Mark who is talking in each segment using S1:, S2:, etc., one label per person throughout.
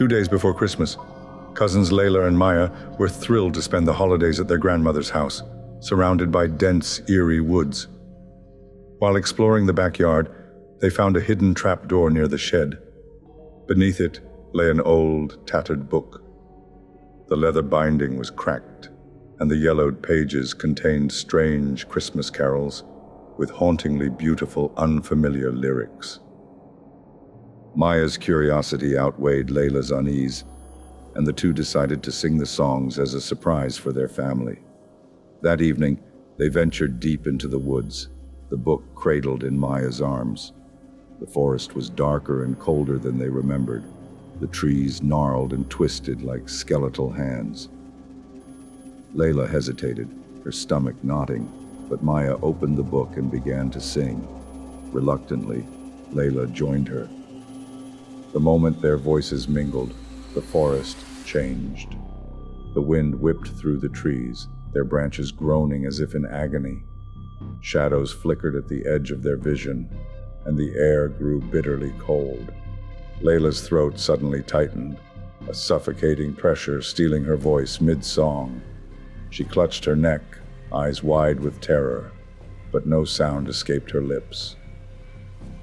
S1: 2 days before Christmas, cousins Layla and Maya were thrilled to spend the holidays at their grandmother's house, surrounded by dense, eerie woods. While exploring the backyard, they found a hidden trapdoor near the shed. Beneath it lay an old, tattered book. The leather binding was cracked, and the yellowed pages contained strange Christmas carols with hauntingly beautiful, unfamiliar lyrics. Maya's curiosity outweighed Layla's unease, and the two decided to sing the songs as a surprise for their family. That evening, they ventured deep into the woods, the book cradled in Maya's arms. The forest was darker and colder than they remembered, the trees gnarled and twisted like skeletal hands. Layla hesitated, her stomach knotting, but Maya opened the book and began to sing. Reluctantly, Layla joined her. The moment their voices mingled, the forest changed. The wind whipped through the trees, their branches groaning as if in agony. Shadows flickered at the edge of their vision, and the air grew bitterly cold. Layla's throat suddenly tightened, a suffocating pressure stealing her voice mid-song. She clutched her neck, eyes wide with terror, but no sound escaped her lips.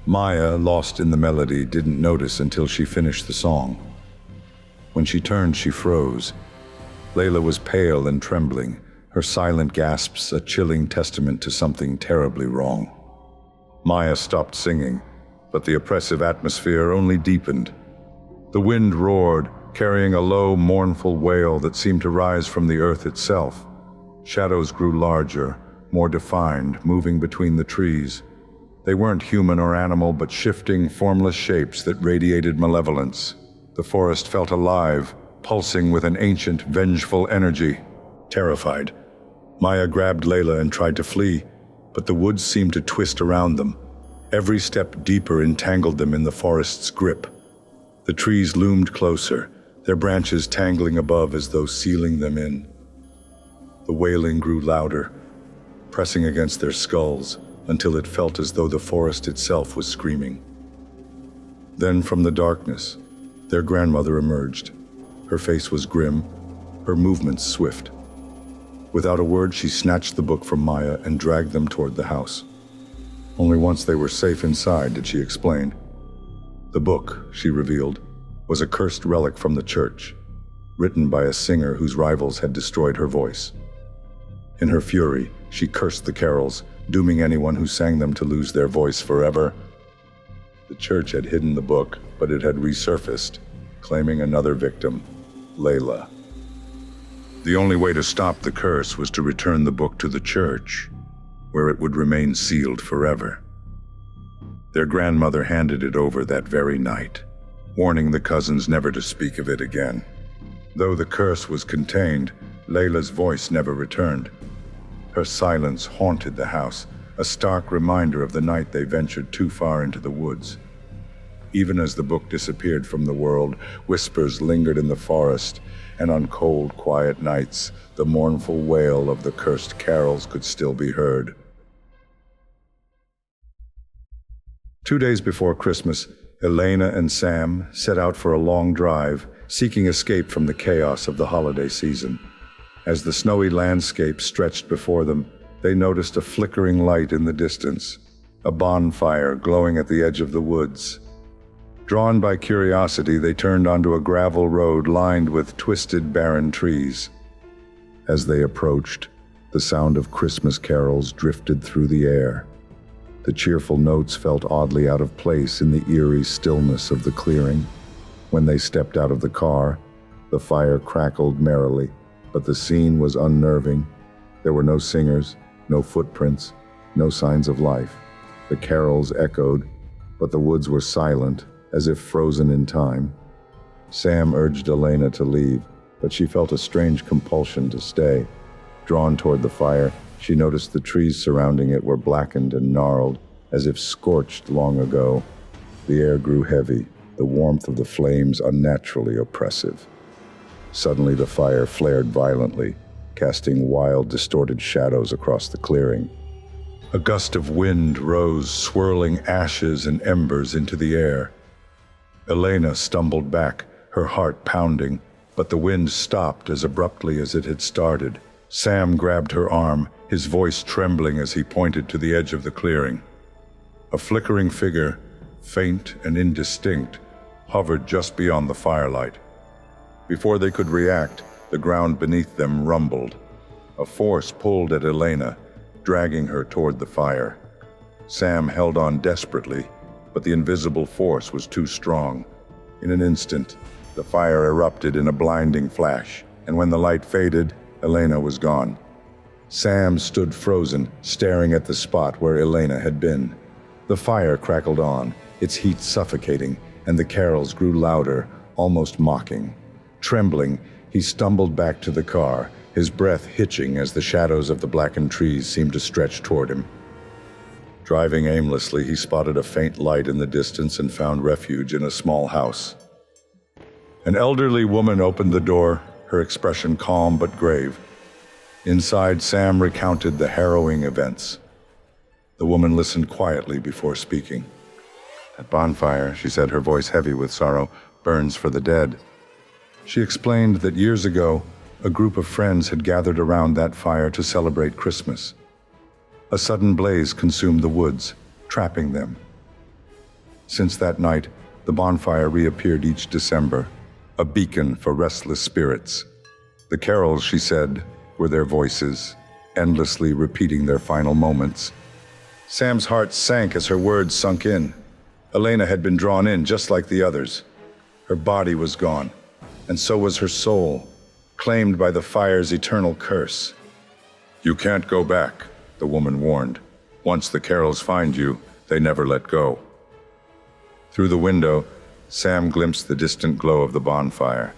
S1: Maya, lost in the melody, didn't notice until she finished the song. When she turned, she froze. Layla was pale and trembling, her silent gasps a chilling testament to something terribly wrong. Maya stopped singing, but the oppressive atmosphere only deepened. The wind roared, carrying a low, mournful wail that seemed to rise from the earth itself. Shadows grew larger, more defined, moving between the trees. They weren't human or animal, but shifting, formless shapes that radiated malevolence. The forest felt alive, pulsing with an ancient, vengeful energy. Terrified, Maya grabbed Layla and tried to flee, but the woods seemed to twist around them. Every step deeper entangled them in the forest's grip. The trees loomed closer, their branches tangling above as though sealing them in. The wailing grew louder, pressing against their skulls, until it felt as though the forest itself was screaming. Then from the darkness, their grandmother emerged. Her face was grim, her movements swift. Without a word, she snatched the book from Maya and dragged them toward the house. Only once they were safe inside did she explain. The book, she revealed, was a cursed relic from the church, written by a singer whose rivals had destroyed her voice. In her fury, she cursed the carols, dooming anyone who sang them to lose their voice forever. The church had hidden the book, but it had resurfaced, claiming another victim, Layla. The only way to stop the curse was to return the book to the church, where it would remain sealed forever. Their grandmother handed it over that very night, warning the cousins never to speak of it again. Though the curse was contained, Layla's voice never returned. Her silence haunted the house, a stark reminder of the night they ventured too far into the woods. Even as the book disappeared from the world, whispers lingered in the forest, and on cold, quiet nights, the mournful wail of the cursed carols could still be heard. 2 days before Christmas, Elena and Sam set out for a long drive, seeking escape from the chaos of the holiday season. As the snowy landscape stretched before them, they noticed a flickering light in the distance, a bonfire glowing at the edge of the woods. Drawn by curiosity, they turned onto a gravel road lined with twisted, barren trees. As they approached, the sound of Christmas carols drifted through the air. The cheerful notes felt oddly out of place in the eerie stillness of the clearing. When they stepped out of the car, the fire crackled merrily, but the scene was unnerving. There were no singers, no footprints, no signs of life. The carols echoed, but the woods were silent, as if frozen in time. Sam urged Elena to leave, but she felt a strange compulsion to stay. Drawn toward the fire, she noticed the trees surrounding it were blackened and gnarled, as if scorched long ago. The air grew heavy, the warmth of the flames unnaturally oppressive. Suddenly the fire flared violently, casting wild, distorted shadows across the clearing. A gust of wind rose, swirling ashes and embers into the air. Elena stumbled back, her heart pounding, but the wind stopped as abruptly as it had started. Sam grabbed her arm, his voice trembling as he pointed to the edge of the clearing. A flickering figure, faint and indistinct, hovered just beyond the firelight. Before they could react, the ground beneath them rumbled. A force pulled at Elena, dragging her toward the fire. Sam held on desperately, but the invisible force was too strong. In an instant, the fire erupted in a blinding flash, and when the light faded, Elena was gone. Sam stood frozen, staring at the spot where Elena had been. The fire crackled on, its heat suffocating, and the carols grew louder, almost mocking. Trembling, he stumbled back to the car, his breath hitching as the shadows of the blackened trees seemed to stretch toward him. Driving aimlessly, he spotted a faint light in the distance and found refuge in a small house. An elderly woman opened the door, her expression calm but grave. Inside, Sam recounted the harrowing events. The woman listened quietly before speaking. "That bonfire," she said, her voice heavy with sorrow, "burns for the dead." She explained that years ago, a group of friends had gathered around that fire to celebrate Christmas. A sudden blaze consumed the woods, trapping them. Since that night, the bonfire reappeared each December, a beacon for restless spirits. The carols, she said, were their voices, endlessly repeating their final moments. Sam's heart sank as her words sunk in. Elena had been drawn in just like the others. Her body was gone, and so was her soul, claimed by the fire's eternal curse. "You can't go back," the woman warned. "Once the carols find you, they never let go." Through the window, Sam glimpsed the distant glow of the bonfire,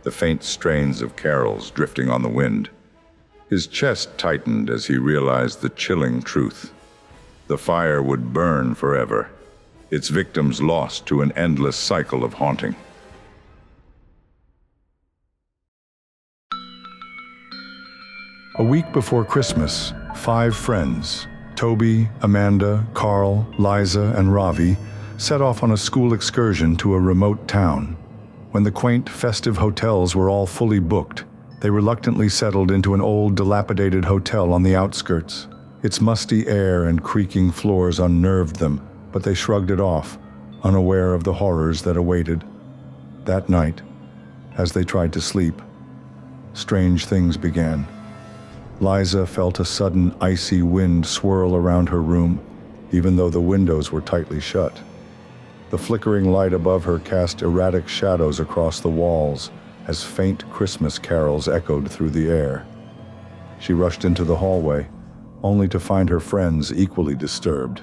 S1: the faint strains of carols drifting on the wind. His chest tightened as he realized the chilling truth. The fire would burn forever, its victims lost to an endless cycle of haunting. A week before Christmas, 5 friends, Toby, Amanda, Carl, Liza, and Ravi, set off on a school excursion to a remote town. When the quaint, festive hotels were all fully booked, they reluctantly settled into an old, dilapidated hotel on the outskirts. Its musty air and creaking floors unnerved them, but they shrugged it off, unaware of the horrors that awaited. That night, as they tried to sleep, strange things began. Liza felt a sudden icy wind swirl around her room, even though the windows were tightly shut. The flickering light above her cast erratic shadows across the walls as faint Christmas carols echoed through the air. She rushed into the hallway, only to find her friends equally disturbed.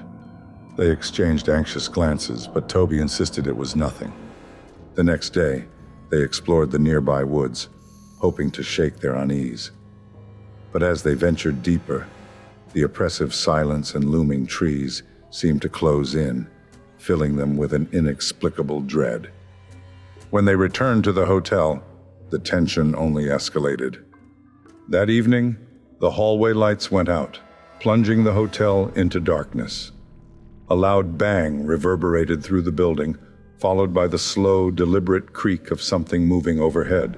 S1: They exchanged anxious glances, but Toby insisted it was nothing. The next day, they explored the nearby woods, hoping to shake their unease. But as they ventured deeper, the oppressive silence and looming trees seemed to close in, filling them with an inexplicable dread. When they returned to the hotel, the tension only escalated. That evening, the hallway lights went out, plunging the hotel into darkness. A loud bang reverberated through the building, followed by the slow, deliberate creak of something moving overhead.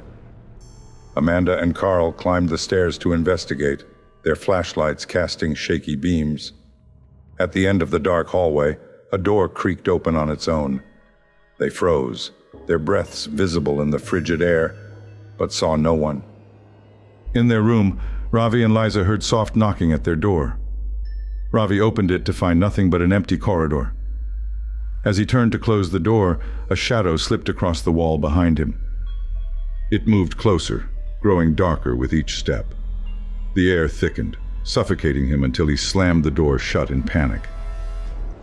S1: Amanda and Carl climbed the stairs to investigate, their flashlights casting shaky beams. At the end of the dark hallway, a door creaked open on its own. They froze, their breaths visible in the frigid air, but saw no one. In their room, Ravi and Liza heard soft knocking at their door. Ravi opened it to find nothing but an empty corridor. As he turned to close the door, a shadow slipped across the wall behind him. It moved closer, growing darker with each step. The air thickened, suffocating him until he slammed the door shut in panic.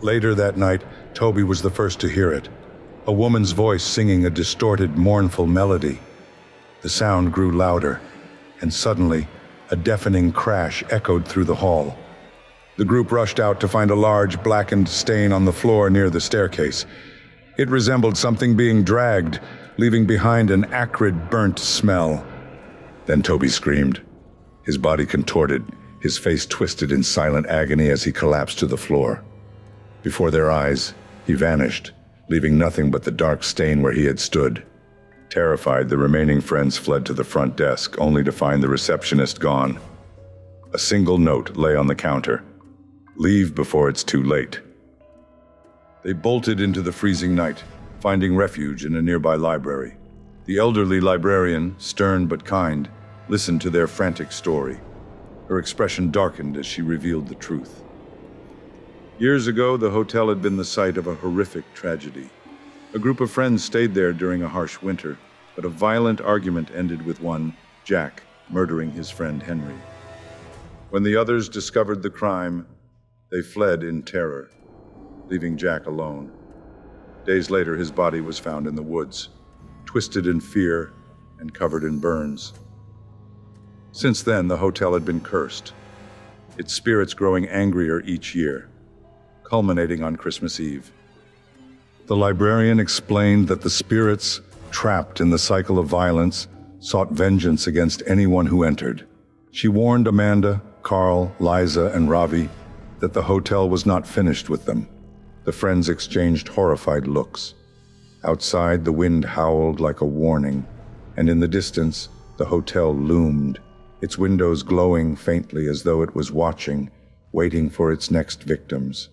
S1: Later that night, Toby was the first to hear it, a woman's voice singing a distorted, mournful melody. The sound grew louder, and suddenly, a deafening crash echoed through the hall. The group rushed out to find a large, blackened stain on the floor near the staircase. It resembled something being dragged, leaving behind an acrid, burnt smell. Then Toby screamed. His body contorted, his face twisted in silent agony as he collapsed to the floor. Before their eyes, he vanished, leaving nothing but the dark stain where he had stood. Terrified, the remaining friends fled to the front desk, only to find the receptionist gone. A single note lay on the counter. "Leave before it's too late." They bolted into the freezing night, finding refuge in a nearby library. The elderly librarian, stern but kind, listened to their frantic story. Her expression darkened as she revealed the truth. Years ago, the hotel had been the site of a horrific tragedy. A group of friends stayed there during a harsh winter, but a violent argument ended with one, Jack, murdering his friend Henry. When the others discovered the crime, they fled in terror, leaving Jack alone. Days later, his body was found in the woods, twisted in fear and covered in burns. Since then, the hotel had been cursed, its spirits growing angrier each year, culminating on Christmas Eve. The librarian explained that the spirits, trapped in the cycle of violence, sought vengeance against anyone who entered. She warned Amanda, Carl, Liza, and Ravi that the hotel was not finished with them. The friends exchanged horrified looks. Outside, the wind howled like a warning, and in the distance, the hotel loomed, its windows glowing faintly as though it was watching, waiting for its next victims.